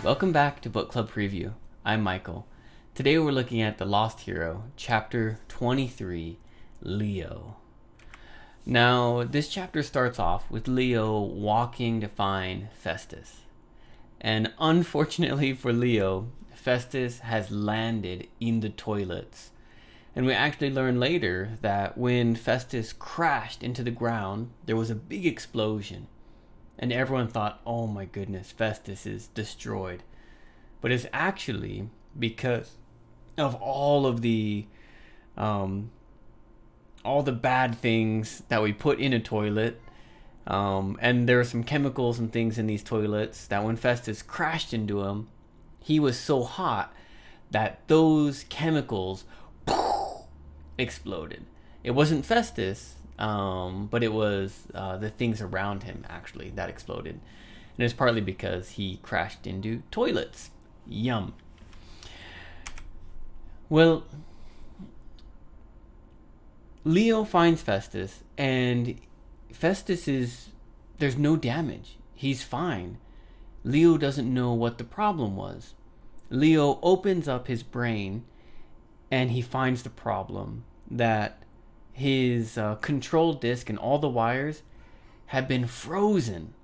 Welcome back to Book Club Preview. I'm Michael. Today we're looking at The Lost Hero, Chapter 23, Leo. Now, this chapter starts off with Leo walking to find Festus. And unfortunately for Leo, Festus has landed in the toilets. And we actually learn later that when Festus crashed into the ground, there was a big explosion. And everyone thought, oh my goodness, Festus is destroyed. But it's actually because of all the bad things that we put in a toilet. And there are some chemicals and things in these toilets that when Festus crashed into him, he was so hot that those chemicals exploded. It wasn't Festus, but it was the things around him actually that exploded. And it's partly because he crashed into toilets. Yum. Well, Leo finds Festus, and there's no damage. He's fine. Leo doesn't know what the problem was. Leo opens up his brain, and he finds the problem that his control disc and all the wires have been frozen.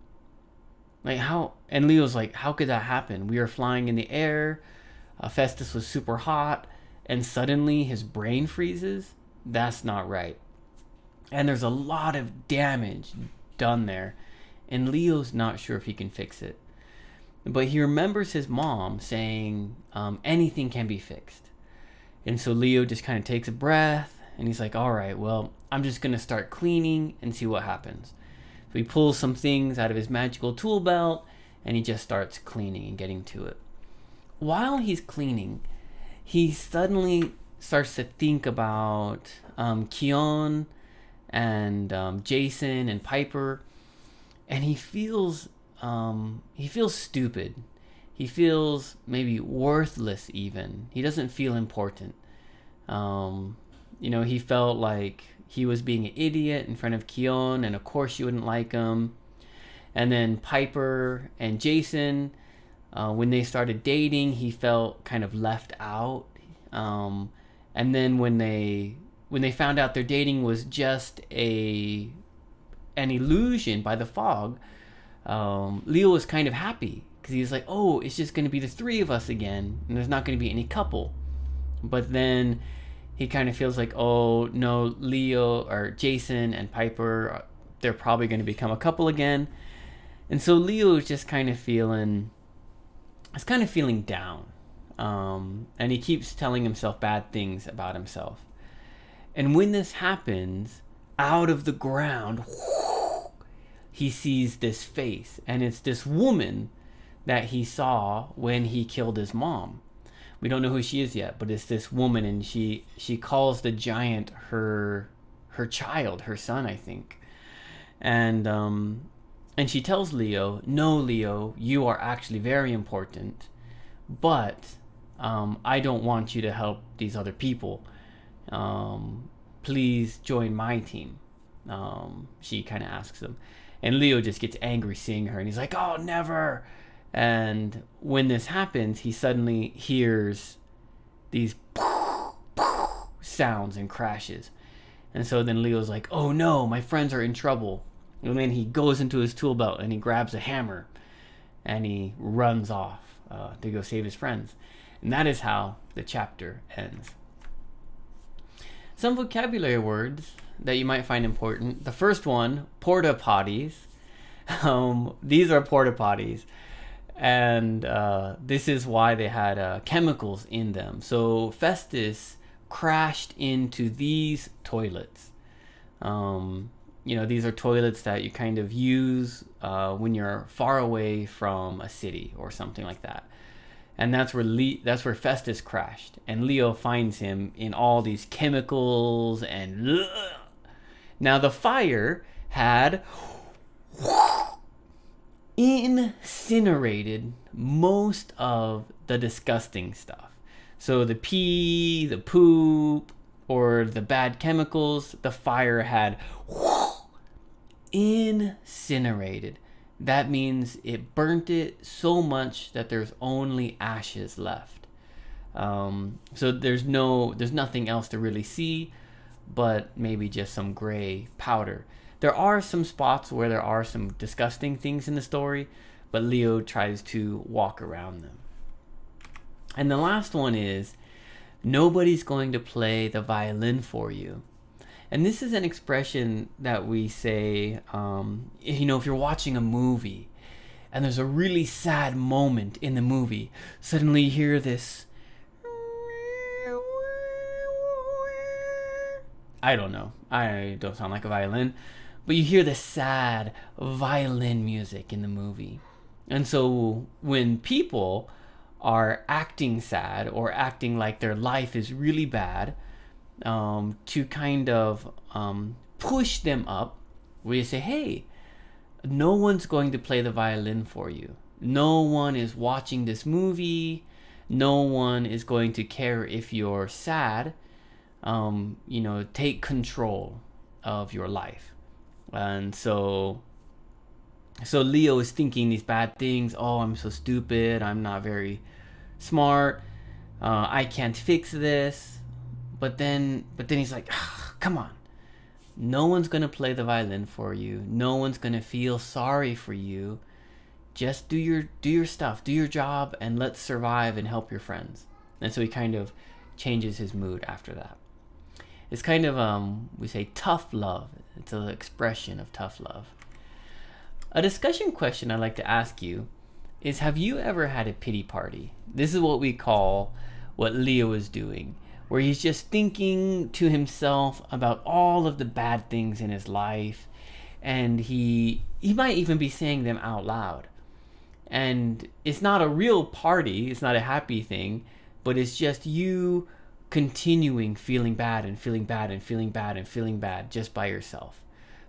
And Leo's like, how could that happen? We were flying in the air. Festus was super hot, and suddenly his brain freezes. That's not right. And there's a lot of damage done there, and Leo's not sure if he can fix it. But he remembers his mom saying anything can be fixed. And so Leo just kind of takes a breath, and he's like, all right, well, I'm just going to start cleaning and see what happens. So he pulls some things out of his magical tool belt, and he just starts cleaning and getting to it. While he's cleaning, he suddenly starts to think about Kion and Jason and Piper, and he feels stupid. He feels maybe worthless even. He doesn't feel important. He felt like he was being an idiot in front of Kion, and of course she wouldn't like him. And then Piper and Jason, when they started dating, he felt kind of left out. And then when they found out their dating was just an illusion by the fog, Leo was kind of happy because he was like, oh, it's just going to be the three of us again, and there's not going to be any couple. But then he kind of feels like, oh no, Leo or Jason and Piper, they're probably going to become a couple again. And so Leo is just kind of feeling down. And he keeps telling himself bad things about himself. And when this happens, out of the ground, he sees this face, and it's this woman that he saw when he killed his mom. We don't know who she is yet, but it's this woman, and she calls the giant her child, her son, I think. And she tells Leo, no, Leo, you are actually very important, but I don't want you to help these other people. Please join my team. She kind of asks him. And Leo just gets angry seeing her, and he's like, oh, never. And when this happens, he suddenly hears these sounds and crashes. And so then Leo's like, oh no, my friends are in trouble. And then he goes into his tool belt and he grabs a hammer and he runs off to go save his friends. And that is how the chapter ends. Some vocabulary words that you might find important. The first one, porta potties. These are porta potties. And this is why they had chemicals in them. So Festus crashed into these toilets. These are toilets that you kind of use when you're far away from a city or something like that. And that's where Festus crashed. And Leo finds him in all these chemicals and... Now the fire had incinerated most of the disgusting stuff. So the pee, the poop, or the bad chemicals, the fire had incinerated. that means it burnt it so much that there's only ashes left. So there's nothing else to really see, but maybe just some gray powder. There are some spots where there are some disgusting things in the story, but Leo tries to walk around them. And the last one is, nobody's going to play the violin for you. And this is an expression that we say, if you're watching a movie and there's a really sad moment in the movie, suddenly you hear this, I don't know, I don't sound like a violin, but you hear the sad violin music in the movie. And so when people are acting sad or acting like their life is really bad, to kind of push them up, where you say, hey, no one's going to play the violin for you. No one is watching this movie. No one is going to care if you're sad. Take control of your life. And so Leo is thinking these bad things. Oh, I'm so stupid. I'm not very smart. I can't fix this. But then he's like, come on. No one's going to play the violin for you. No one's going to feel sorry for you. Just do your stuff, do your job, and let's survive and help your friends. And so he kind of changes his mood after that. It's kind of, we say tough love. It's an expression of tough love. A discussion question I'd like to ask you is, have you ever had a pity party? This is what we call what Leo is doing, where he's just thinking to himself about all of the bad things in his life, and he might even be saying them out loud. And it's not a real party, it's not a happy thing, but it's just you continuing feeling bad and feeling bad and feeling bad and feeling bad just by yourself.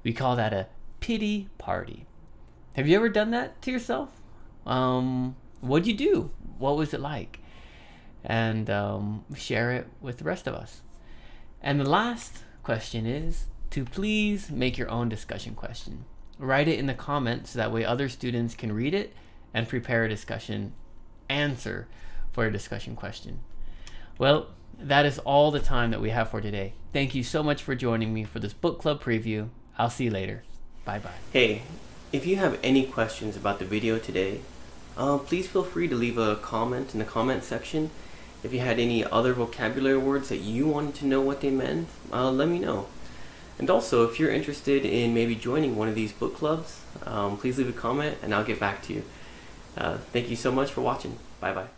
We call that a pity party. Have you ever done that to yourself? What'd you do? What was it like? And share it with the rest of us. And the last question is to please make your own discussion question. Write it in the comments so that way other students can read it and prepare a discussion answer for a discussion question. Well, that is all the time that we have for today. Thank you so much for joining me for this book club preview. I'll see you later. Bye-bye. Hey, if you have any questions about the video today, please feel free to leave a comment in the comment section. If you had any other vocabulary words that you wanted to know what they meant, let me know. And also, if you're interested in maybe joining one of these book clubs, please leave a comment and I'll get back to you. Thank you so much for watching. Bye-bye.